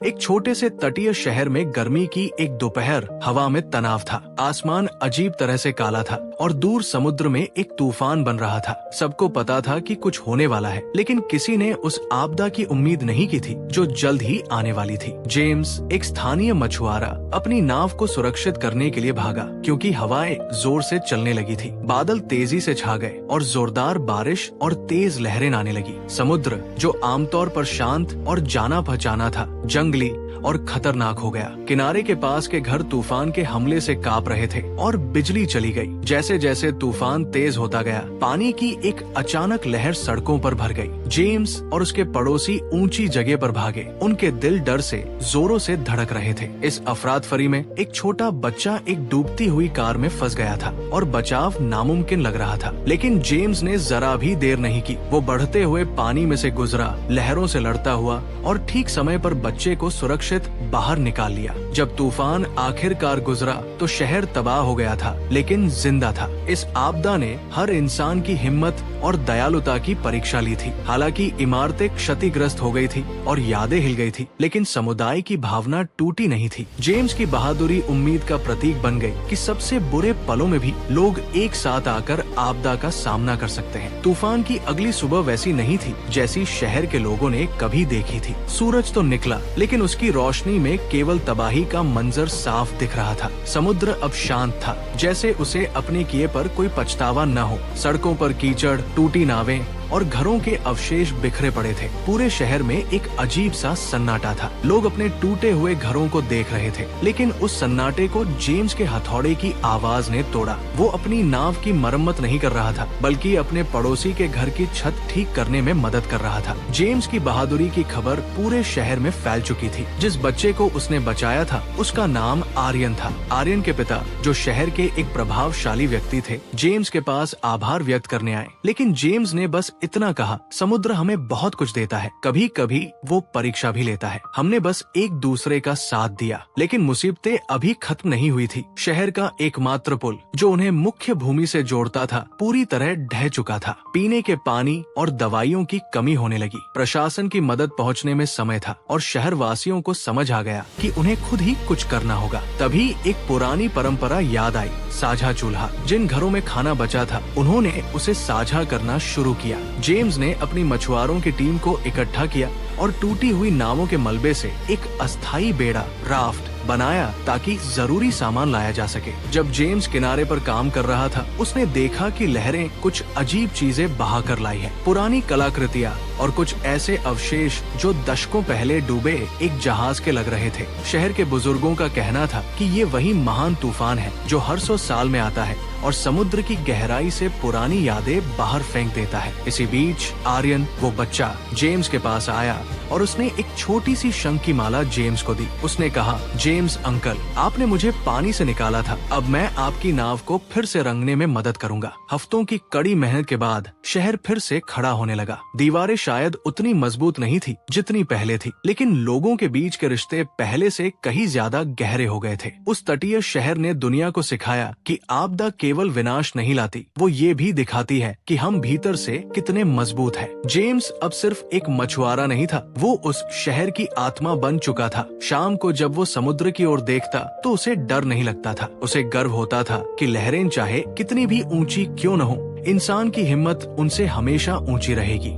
एक छोटे से तटीय शहर में गर्मी की एक दोपहर हवा में तनाव था। आसमान अजीब तरह से काला था और दूर समुद्र में एक तूफान बन रहा था। सबको पता था कि कुछ होने वाला है, लेकिन किसी ने उस आपदा की उम्मीद नहीं की थी जो जल्द ही आने वाली थी। जेम्स, एक स्थानीय मछुआरा, अपनी नाव को सुरक्षित करने के लिए भागा क्योंकि हवाएं जोर से चलने लगी थी। बादल तेजी से छा गए और जोरदार बारिश और तेज लहरें आने लगी। समुद्र, जो आमतौर पर शांत और जाना पहचाना था, जंगली और खतरनाक हो गया। किनारे के पास के घर तूफान के हमले से कांप रहे थे और बिजली चली गई। जैसे जैसे तूफान तेज होता गया, पानी की एक अचानक लहर सड़कों पर भर गई। जेम्स और उसके पड़ोसी ऊंची जगह पर भागे। उनके दिल डर से जोरों से धड़क रहे थे। इस अफरात फरी में एक छोटा बच्चा एक डूबती हुई कार में फंस गया था और बचाव नामुमकिन लग रहा था। लेकिन जेम्स ने जरा भी देर नहीं की। वो बढ़ते हुए पानी में से गुजरा, लहरों से लड़ता हुआ और ठीक समय पर बच्चे को सुरक्षित बाहर निकाल लिया। जब तूफान आखिरकार गुजरा तो शहर तबाह हो गया था, लेकिन जिंदा था। इस आपदा ने हर इंसान की हिम्मत और दयालुता की परीक्षा ली थी। हालांकि इमारतें क्षतिग्रस्त हो गई थी और यादें हिल गई थी, लेकिन समुदाय की भावना टूटी नहीं थी। जेम्स की बहादुरी उम्मीद का प्रतीक बन गई कि सबसे बुरे पलों में भी लोग एक साथ आकर आपदा का सामना कर सकते हैं। तूफान की अगली सुबह वैसी नहीं थी जैसी शहर के लोगों ने कभी देखी थी। सूरज तो निकला, लेकिन उसकी रोशनी में केवल तबाही का मंजर साफ दिख रहा था। समुद्र अब शांत था, जैसे उसे अपने किए पर कोई पछतावा न हो। सड़कों पर कीचड़, टूटी नावें और घरों के अवशेष बिखरे पड़े थे। पूरे शहर में एक अजीब सा सन्नाटा था। लोग अपने टूटे हुए घरों को देख रहे थे, लेकिन उस सन्नाटे को जेम्स के हथौड़े की आवाज ने तोड़ा। वो अपनी नाव की मरम्मत नहीं कर रहा था, बल्कि अपने पड़ोसी के घर की छत ठीक करने में मदद कर रहा था। जेम्स की बहादुरी की खबर पूरे शहर में फैल चुकी थी। जिस बच्चे को उसने बचाया था, उसका नाम आर्यन था। आर्यन के पिता, जो शहर के एक प्रभावशाली व्यक्ति थे, जेम्स के पास आभार व्यक्त करने आए। लेकिन जेम्स ने बस इतना कहा, समुद्र हमें बहुत कुछ देता है, कभी कभी वो परीक्षा भी लेता है। हमने बस एक दूसरे का साथ दिया। लेकिन मुसीबतें अभी खत्म नहीं हुई थी। शहर का एकमात्र पुल, जो उन्हें मुख्य भूमि से जोड़ता था, पूरी तरह ढह चुका था। पीने के पानी और दवाइयों की कमी होने लगी। प्रशासन की मदद पहुंचने में समय था और शहर वासियों को समझ आ गया कि उन्हें खुद ही कुछ करना होगा। तभी एक पुरानी परंपरा याद आई, साझा चूल्हा। जिन घरों में खाना बचा था, उन्होंने उसे साझा करना शुरू किया। जेम्स ने अपनी मछुआरों की टीम को इकट्ठा किया और टूटी हुई नावों के मलबे से एक अस्थायी बेड़ा, राफ्ट बनाया ताकि जरूरी सामान लाया जा सके। जब जेम्स किनारे पर काम कर रहा था, उसने देखा कि लहरें कुछ अजीब चीजें बहा कर लाई है। पुरानी कलाकृतियाँ और कुछ ऐसे अवशेष जो दशकों पहले डूबे एक जहाज के लग रहे थे। शहर के बुजुर्गों का कहना था कि ये वही महान तूफान है जो हर 100 साल में आता है और समुद्र की गहराई से पुरानी यादें बाहर फेंक देता है। इसी बीच आर्यन, वो बच्चा, जेम्स के पास आया और उसने एक छोटी सी शंख की माला जेम्स को दी। उसने कहा, जेम्स अंकल, आपने मुझे पानी से निकाला था, अब मैं आपकी नाव को फिर से रंगने में मदद करूंगा। हफ्तों की कड़ी मेहनत के बाद शहर फिर से खड़ा होने लगा। दीवारें शायद उतनी मजबूत नहीं थी जितनी पहले थी, लेकिन लोगों के बीच के रिश्ते पहले से कहीं ज्यादा गहरे हो गए थे। उस तटीय शहर ने दुनिया को सिखाया कि आपदा केवल विनाश नहीं लाती, वो ये भी दिखाती है कि हम भीतर से कितने मजबूत हैं। जेम्स अब सिर्फ एक मछुआरा नहीं था, वो उस शहर की आत्मा बन चुका था। शाम को जब वो समुद्र की ओर देखता तो उसे डर नहीं लगता था। उसे गर्व होता था कि लहरें चाहे कितनी भी ऊंची क्यों न हो, इंसान की हिम्मत उनसे हमेशा ऊंची रहेगी।